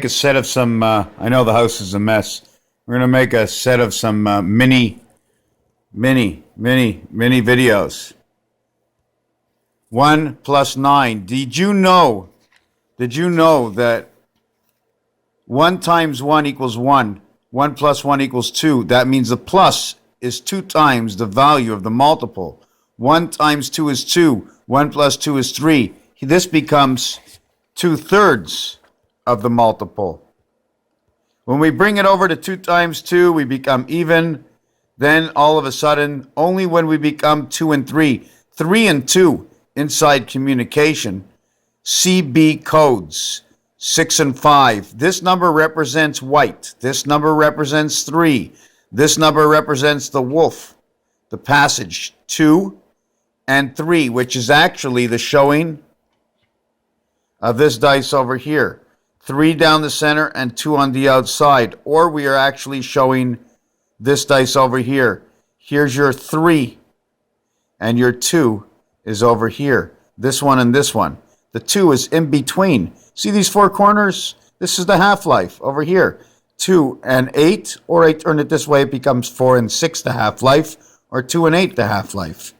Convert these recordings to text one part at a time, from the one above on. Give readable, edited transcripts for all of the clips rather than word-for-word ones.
make a set of some, I know the house is a mess. We're going to make a set of some mini videos. 1 plus 9. Did you know that 1 times 1 equals 1? 1 plus 1 equals 2. That means the plus is 2 times the value of the multiple. 1 times 2 is 2. 1 plus 2 is 3. This becomes 2/3 of the multiple. When we bring it over to 2 times 2, we become even. Then all of a sudden, only when we become 2 and 3, 3 and 2 inside communication, CB codes, 6 and 5. This number represents white. This number represents 3. This number represents the wolf, the passage 2 and 3, which is actually the showing of this dice over here. 3 down the center and 2 on the outside. Or we are actually showing this dice over here. Here's your 3 and your 2 is over here. This one and this one. The 2 is in between. See these 4 corners? This is the half-life over here. 2 and 8, or I turn it this way, it becomes 4 and 6 the half-life, or 2 and 8 the half-life.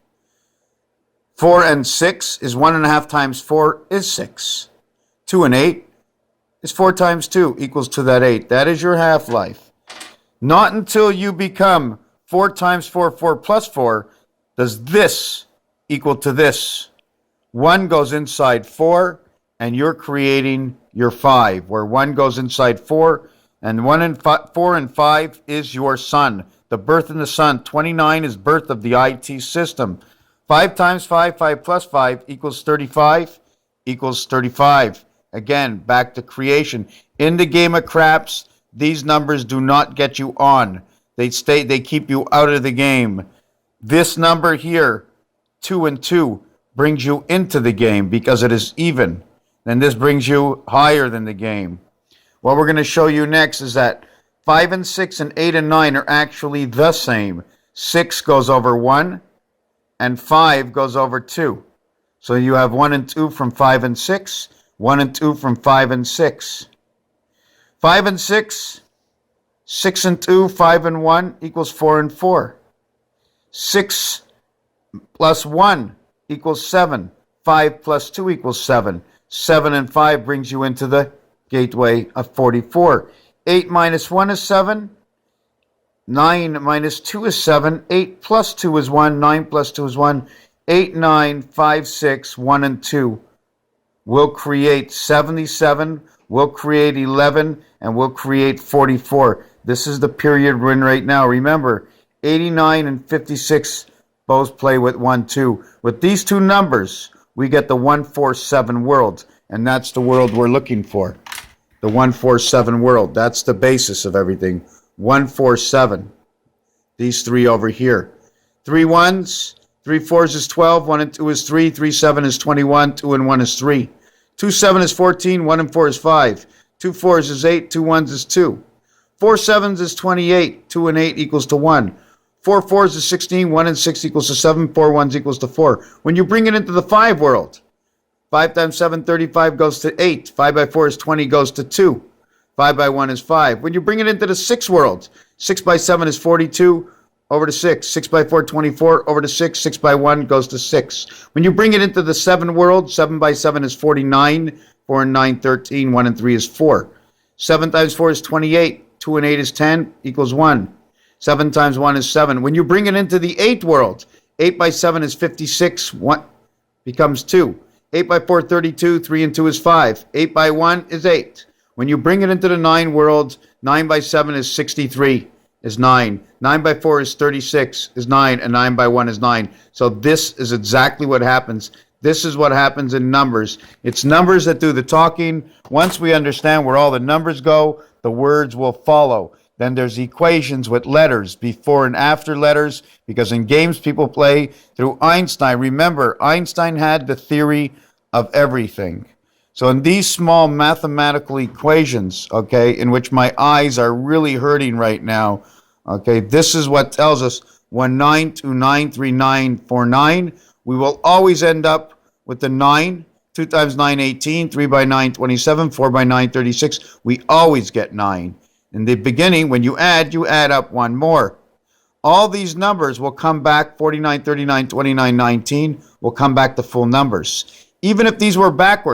4 and 6 is 1.5 times 4 is 6. 2 and 8 is 4 times 2 equals to that 8. That is your half-life. Not until you become 4 times 4, 4 plus 4, does this equal to this. 1 goes inside 4, and you're creating your 5, where 1 goes inside 4, and 4 and 5 is your sun. The birth in the sun. 29 is birth of the IT system. 5 times 5, 5 plus 5 equals 35, equals 35. Again, back to creation. In the game of craps, these numbers do not get you on. They keep you out of the game. This number here, 2 and 2, brings you into the game because it is even. And this brings you higher than the game. What we're going to show you next is that 5 and 6 and 8 and 9 are actually the same. 6 goes over 1 and 5 goes over 2. So you have 1 and 2 from 5 and 6, 1 and 2 from 5 and 6. 5 and 6, 6 and 2, 5 and 1 equals 4 and 4. 6 plus 1 equals 7. 5 plus 2 equals 7. 7 and 5 brings you into the gateway of 44. 8 minus 1 is 7. 9 minus 2 is 7. 8 plus 2 is 1. 9 plus 2 is 1. 8, 9, 5, 6, 1 and 2 will create 77, will create 11, and will create 44. This is the period we're in right now. Remember, 89 and 56 both play with 1, 2. With these two numbers, we get the 147 world, and that's the world we're looking for. The 147 world. That's the basis of everything. 147. These 3 over here. 3 1s, 3 4s is 12, 1 and 2 is 3, 3 7 is 21, 2 and 1 is 3. 2 7 is 14, 1 and 4 is 5. 2 4s is 8, 2 1s is 2. 4 7s is 28, 2 and 8 equals to 1. 4 4s is 16, 1 and 6 equals to 7, 4 1s equals to 4. When you bring it into the 5 world, 5 times 7, 35 goes to 8. 5 by 4 is 20, goes to 2. 5 by 1 is 5. When you bring it into the 6 world, 6 by 7 is 42, over to 6. 6 by 4, 24, over to 6. 6 by 1 goes to 6. When you bring it into the 7 world, 7 by 7 is 49, 4 and 9, 13, 1 and 3 is 4. 7 times 4 is 28, 2 and 8 is 10, equals 1. 7 times 1 is 7. When you bring it into the 8 world, 8 by 7 is 56, 1 becomes 2. 8 by 4, 32, 3 and 2 is 5. 8 by 1 is 8. When you bring it into the 9 world, 9 by 7 is 63, is 9. 9 by 4 is 36, is 9, and 9 by 1 is 9. So this is exactly what happens. This is what happens in numbers. It's numbers that do the talking. Once we understand where all the numbers go, the words will follow. Then there's equations with letters, before and after letters, because in games people play through Einstein. Remember, Einstein had the theory of everything. So in these small mathematical equations, okay, in which my eyes are really hurting right now, okay, this is what tells us 19293949. We will always end up with the 9 2 times 9, 18. 3 by 9, 27. 4 by 9, 36. We always get 9. In the beginning, when you add up one more. All these numbers will come back, 49, 39, 29, 19, will come back to full numbers. Even if these were backwards,